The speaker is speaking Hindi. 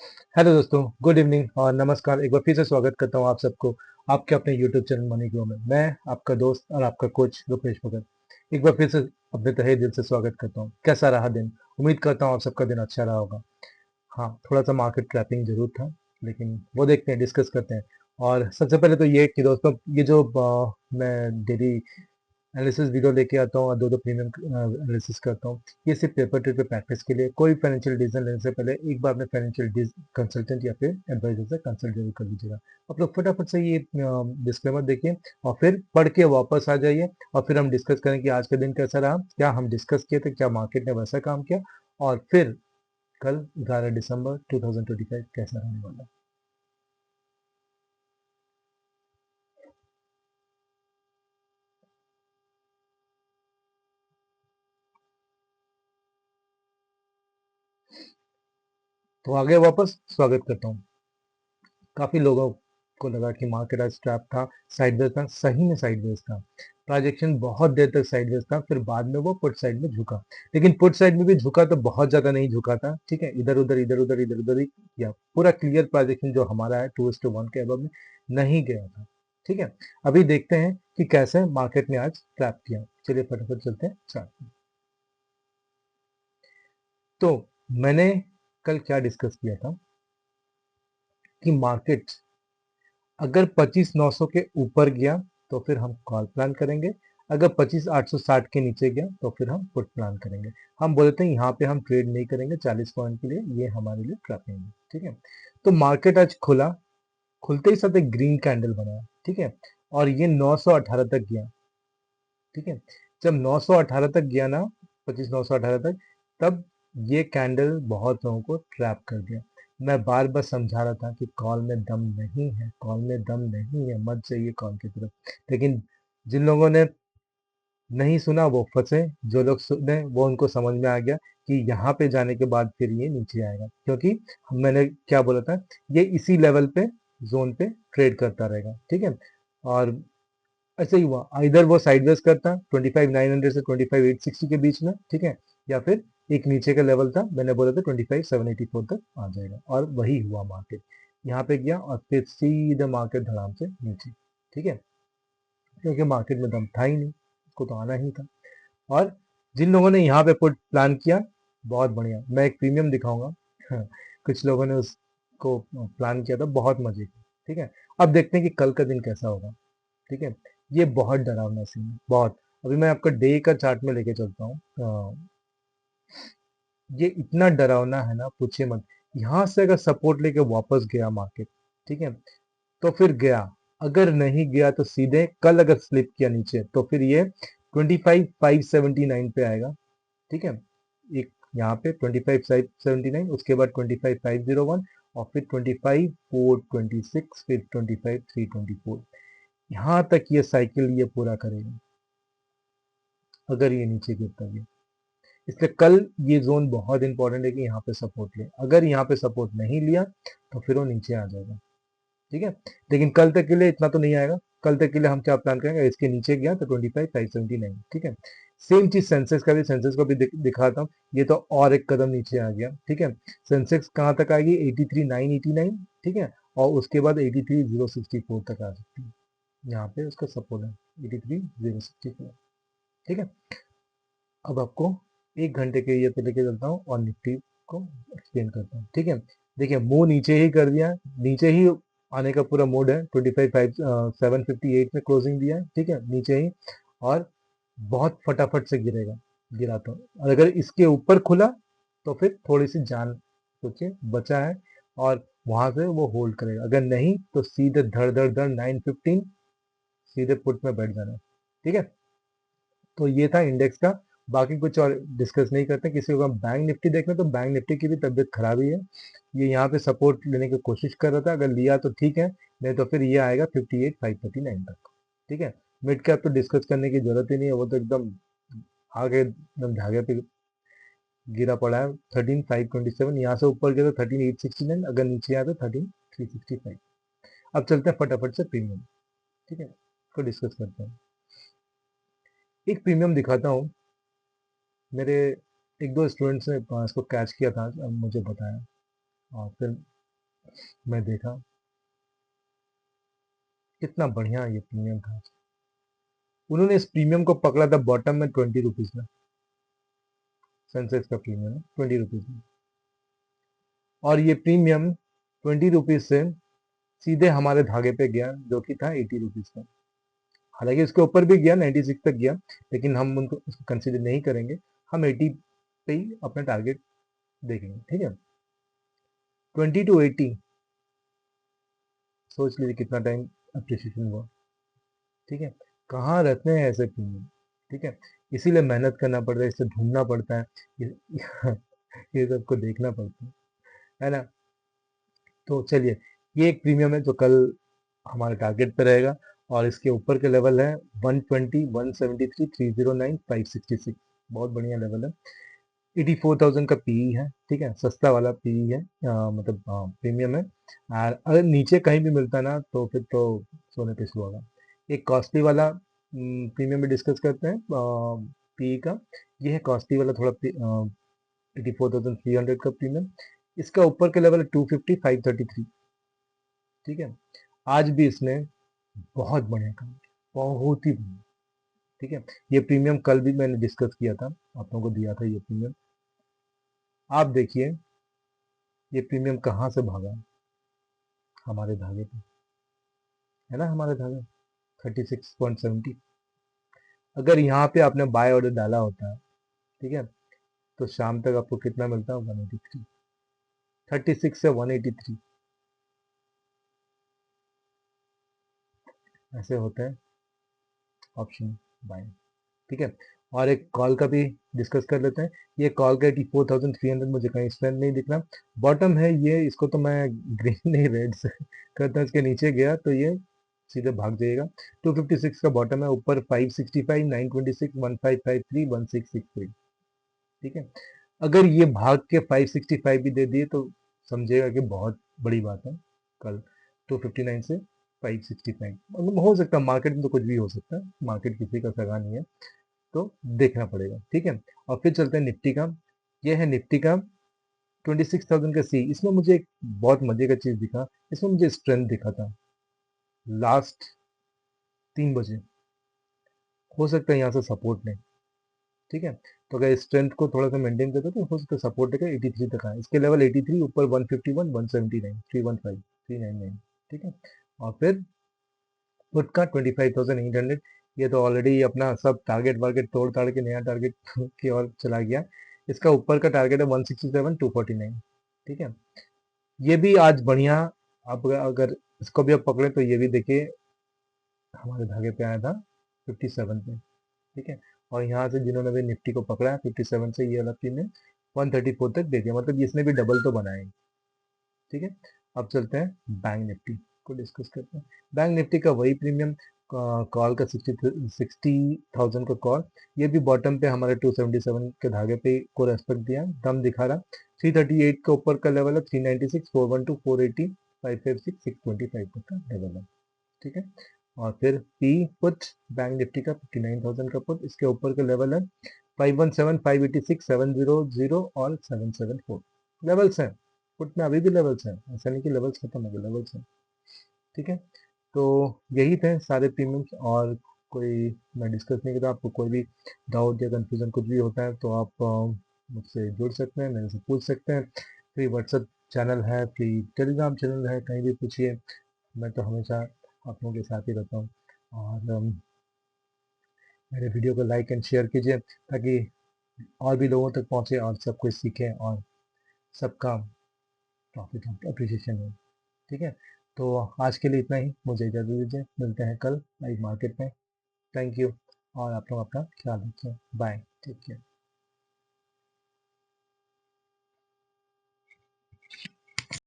हेलो दोस्तों, गुड इवनिंग और नमस्कार। एक बार फिर से स्वागत करता हूँ आप सबको आपके अपने यूट्यूब चैनल मनी ग्रो में। मैं आपका दोस्त और आपका कोच रुपेश भगत एक बार फिर से अपने तहे दिल से स्वागत करता हूँ। कैसा रहा दिन? उम्मीद करता हूँ आप सबका दिन अच्छा रहा होगा। हाँ, थोड़ा सा मार्केट ट्रैपिंग जरूर था, लेकिन वो देखते हैं, डिस्कस करते हैं। और सबसे पहले तो ये कि दोस्तों, ये जो मैं डेली एनालिसिस वीडियो लेके आता हूँ और दो दो प्रीमियम एनालिसिस करता हूँ, ये सिर्फ पेपर ट्रेड पे प्रैक्टिस के लिए। कोई फाइनेंशियल डिसीजन लेने से पहले एक बार अपने फाइनेंशियल कंसल्टेंट या फिर एडवाइजर से कंसल्ट जरूर कर लीजिएगा। आप लोग फटाफट से ये डिस्क्लेमर देखिए और फिर पढ़ के वापस आ जाइए, और फिर हम डिस्कस करें कि आज का दिन कैसा रहा, क्या हम डिस्कस किए थे, क्या मार्केट ने वैसा काम किया, और फिर कल 11 दिसंबर 2025 कैसा रहने वाला है। तो आगे वापस स्वागत करता हूँ। काफी लोगों को लगा कि मार्केट आज ट्रैप था, साइडवेज था। सही में साइडवेज था। ट्रांजेक्शन बहुत देर तक साइडवेज था, फिर बाद में वो पुट साइड में झुका। लेकिन पुट साइड में भी झुका तो बहुत ज्यादा नहीं झुका था, ठीक है। इधर उधर इधर उधर इधर उधर ही किया। पूरा क्लियर ट्रांजेक्शन जो हमारा है 2:1 के अबव में नहीं गया था, ठीक है। अभी देखते हैं कि कैसे मार्केट ने आज ट्रैप किया। चलिए फटाफट चलते हैं चार्ट में। तो मैंने कल क्या डिस्कस किया था कि मार्केट अगर 25,900 के ऊपर गया तो फिर हम कॉल प्लान करेंगे। अगर 25,860 के नीचे गया तो फिर हम पुट प्लान करेंगे। हम बोलते हैं यहाँ पे हम ट्रेड नहीं करेंगे 40 पॉइंट के लिए, ये हमारे लिए ट्रैपिंग है, ठीक है। तो मार्केट आज खुला, खुलते ही साथ एक ग्रीन कैंडल बनाया, ठीक है। और ये 918 तक गया, ठीक है। जब 918 तक गया ना, 25,918 तक, तब ये कैंडल बहुत लोगों को ट्रैप कर दिया। मैं बार बार समझा रहा था कि कॉल में दम नहीं है, कॉल में दम नहीं है, मत जाइए कॉल की तरफ। लेकिन जिन लोगों ने नहीं सुना वो फंसे, जो लोग सुने वो उनको समझ में आ गया कि यहाँ पे जाने के बाद फिर ये नीचे आएगा, क्योंकि मैंने क्या बोला था, ये इसी लेवल पे, जोन पे ट्रेड करता रहेगा, ठीक है। और ऐसे ही हुआ, इधर वो साइडवेज करता 25,900 से 25,860 के बीच में, ठीक है। या फिर एक नीचे का लेवल था, मैंने बोला था 25,784 तक आ जाएगा, और वही हुआ। मार्केट यहाँ पे गया और फिर सीधे मार्केट धड़ाम से नीचे, ठीक है। क्योंकि मार्केट में दम था ही नहीं, उसको तो आना ही था। और जिन लोगों ने यहाँ पे पुट प्लान किया, बहुत बढ़िया, मैं एक प्रीमियम दिखाऊंगा। हाँ, कुछ लोगों ने उसको प्लान किया था, बहुत मजे की, ठीक है। अब देखते हैं कि कल का दिन कैसा होगा, ठीक है। ये बहुत डरावना सीन है, बहुत। अभी मैं आपका डे का चार्ट में लेके चलता हूँ। ये इतना डरावना है ना, पूछिए मत। यहाँ से अगर सपोर्ट लेके वापस गया मार्केट, ठीक है, तो फिर गया। अगर नहीं गया तो सीधे कल अगर स्लिप किया नीचे तो फिर ये 25,579 पे आएगा, ठीक है। एक यहाँ पे 25,579, उसके बाद 25,501, और फिर 25,426, फिर 25,324। यहाँ तक ये साइकिल ये पूरा करेगा अगर ये नीचे गिरता है। इसलिए कल ये जोन बहुत इंपॉर्टेंट है कि यहाँ पे सपोर्ट ले। अगर यहाँ पे सपोर्ट नहीं लिया तो फिर वो नीचे आ जाएगा, ठीक है। लेकिन कल तक के लिए इतना तो नहीं आएगा। कल तक के लिए हम क्या प्लान करेंगे, इसके नीचे गया तो 25,579, ठीक है। सेम चीज सेंसेक्स का भी, सेंसेक्स को भी दिखाता हूँ। ये तो और एक कदम नीचे आ गया, ठीक है। सेंसेक्स कहाँ तक आएगी, 83,989, ठीक है। और उसके बाद 83,064 तक आ सकती है। यहाँ पे उसका सपोर्ट है 83,064, ठीक है। अब आपको एक घंटे के ये पे लेके चलता हूँ और निफ्टी को एक्सप्लेन करता हूँ, ठीक है। देखिए, मुंह नीचे ही कर दिया, नीचे ही आने का पूरा मूड है। 25,758 में क्लोजिंग दिया है, ठीक है, नीचे ही। और बहुत फटाफट से गिरेगा, गिरा तो। और अगर इसके ऊपर खुला तो फिर थोड़ी सी जान सोचिए बचा है, और वहां से वो होल्ड करेगा। अगर नहीं तो सीधे धड़ धड़ धड़ 915 सीधे पुट में बैठ जाना है, ठीक है। तो ये था इंडेक्स का। बाकी कुछ और डिस्कस नहीं करते। किसी को हम बैंक निफ्टी देखना, तो बैंक निफ्टी की भी तबीयत खराब ही है। ये यहाँ पे सपोर्ट लेने की कोशिश कर रहा था, अगर लिया तो ठीक है, नहीं तो फिर ये आएगा 58,539 तक, ठीक है। मिड कैप तो डिस्कस करने की जरूरत ही नहीं है, वो तो एकदम आगे एकदम धागे पे गिरा पड़ा है। 13,527, यहाँ से ऊपर गया तो 13,869, अगर नीचे आया तो 13,365। अब चलते हैं फटाफट से प्रीमियम, ठीक है, इसको डिस्कस करते हैं। एक प्रीमियम दिखाता हूँ। मेरे एक दो स्टूडेंट्स ने इसको कैच किया था, मुझे बताया। और फिर मैं देखा कितना बढ़िया ये प्रीमियम था। उन्होंने इस प्रीमियम को पकड़ा था बॉटम में 20 रुपीज में। सेंसेक्स का प्रीमियम है 20 रुपीज में, और ये प्रीमियम 20 रुपीज से सीधे हमारे धागे पे गया जो कि था 80 रुपीज का। हालांकि इसके ऊपर भी गया, 96 तक गया, लेकिन हम उनको उसको कंसिडर नहीं करेंगे। हम 80 पे ही अपना टारगेट देखेंगे, ठीक है। 20 to 80, सोच लीजिए कितना टाइम अप्रिसिएशन हुआ, ठीक है। कहाँ रहते हैं ऐसे प्रीमियम, ठीक है। इसीलिए मेहनत करना पड़ता है, इसे ढूंढना पड़ता है, ये, ये सबको देखना पड़ता है ना। तो चलिए, ये एक प्रीमियम है जो कल हमारे टारगेट पे रहेगा, और इसके ऊपर के लेवल है 120, 173, 309, 566। बहुत बढ़िया लेवल है। 84,000 का पीई है, ठीक है, सस्ता वाला पीई है, मतलब प्रीमियम है। और अगर नीचे कहीं भी मिलता ना तो फिर तो सोने पे सुहागा। एक कॉस्टली वाला प्रीमियम भी डिस्कस करते हैं पीई का। ये है कॉस्टली वाला, थोड़ा 84,300 का प्रीमियम। इसका ऊपर के लेवल है 250, 533, ठीक है। आज भी इसने बहुत बढ़िया काम किया, बहुत ही बढ़िया, ठीक है। ये प्रीमियम कल भी मैंने डिस्कस किया था, आप लोगों को दिया था ये प्रीमियम। आप देखिए ये प्रीमियम कहाँ से भागा, हमारे धागे पे, है ना, हमारे धागे 36.70। अगर यहाँ पे आपने बाय ऑर्डर डाला होता है, ठीक है, तो शाम तक आपको कितना मिलता है, 183। 36 से 183 ऐसे होते हैं ऑप्शन बाय, ठीक है। और एक कॉल का भी डिस्कस कर लेते हैं। ये कॉल का 84,300 मुझे कहीं स्ट्रेंथ नहीं दिख रहा। बॉटम है ये, इसको तो मैं ग्रीन नहीं रेड से करता हूँ। इसके नीचे गया तो ये सीधे भाग जाएगा। 256 का बॉटम है, ऊपर 565, 926, 1553, 1663, ठीक है। अगर ये भाग के 565 भी दे दिए तो समझेगा कि बहुत बड़ी बात है। कल 259 से 565, मतलब हो सकता है, मार्केट में तो कुछ भी हो सकता है, मार्केट किसी का सगा नहीं है, तो देखना पड़ेगा, ठीक है। और फिर चलते हैं निफ्टी का। ये है निफ्टी का 26,000 का सी। इसमें मुझे एक बहुत मजे का चीज दिखा, इसमें मुझे स्ट्रेंथ दिखा था लास्ट 3 बजे। हो सकता है यहाँ से सपोर्ट नहीं, ठीक है। तो अगर स्ट्रेंथ को थोड़ा सा मेंटेन करते तो हो सकता है सपोर्ट देगा 83 तक आए। इसके लेवल 83, ऊपर 151, 179, 315, 399, ठीक है। और फिर पुट का 25,800। ये तो ऑलरेडी अपना सब टारगेट वारगेट तोड़ ताड़ के नया टारगेट की ओर चला गया। इसका ऊपर का टारगेट है 167, 249, ठीक है। ये भी आज बढ़िया। आप अगर इसको भी आप पकड़े तो ये भी देखिए हमारे धागे पे आया था 57 पे, ठीक है। और यहाँ से जिन्होंने भी निफ्टी को पकड़ा है 57 से, ये वाला प्रीमियम 134 तक दे दिया, मतलब इसने भी डबल तो बनाया ही, ठीक है। अब चलते हैं बैंक निफ्टी को डिस्कस करते हैं। बैंक निफ्टी का वही प्रीमियम, कॉल का 60,000 का कॉल। ये भी बॉटम पे हमारे 277 के धागे पे को रेस्पेक्ट दिया, दम दिखा रहा। 338 के ऊपर का लेवल है, 396, 412, 480, 556, 625 तक का लेवल है, ठीक है। और फिर पी पुट बैंक निफ्टी का 59,000 का पुट, इसके ऊपर का लेवल है 517, 586, 700 और 774 लेवल्स हैं। पुट में अभी भी लेवल्स हैं, ऐसा नहीं कि लेवल्स खत्म हो गए, लेवल्स हैं, ठीक है। तो यही थे सारे प्रीमियम्स, और कोई मैं डिस्कस नहीं करता। आपको कोई भी डाउट या कंफ्यूजन कुछ भी होता है तो आप मुझसे जुड़ सकते हैं, मेरे से पूछ सकते हैं। फ्री व्हाट्सएप चैनल है, फ्री टेलीग्राम चैनल है, कहीं भी पूछिए, मैं तो हमेशा आप लोगों के साथ ही रहता हूँ। और मेरे वीडियो को लाइक एंड शेयर कीजिए ताकि और भी लोगों तक पहुँचे और सब कुछ सीखें और सबका प्रॉफिट अप्रिसिएशन हो, ठीक है। तो आज के लिए इतना ही, मुझे इजाज़त दीजिए, मिलते हैं कल लाइव मार्केट में। थैंक यू, और आप लोग अपना ख्याल रखें, बाय, टेक केयर।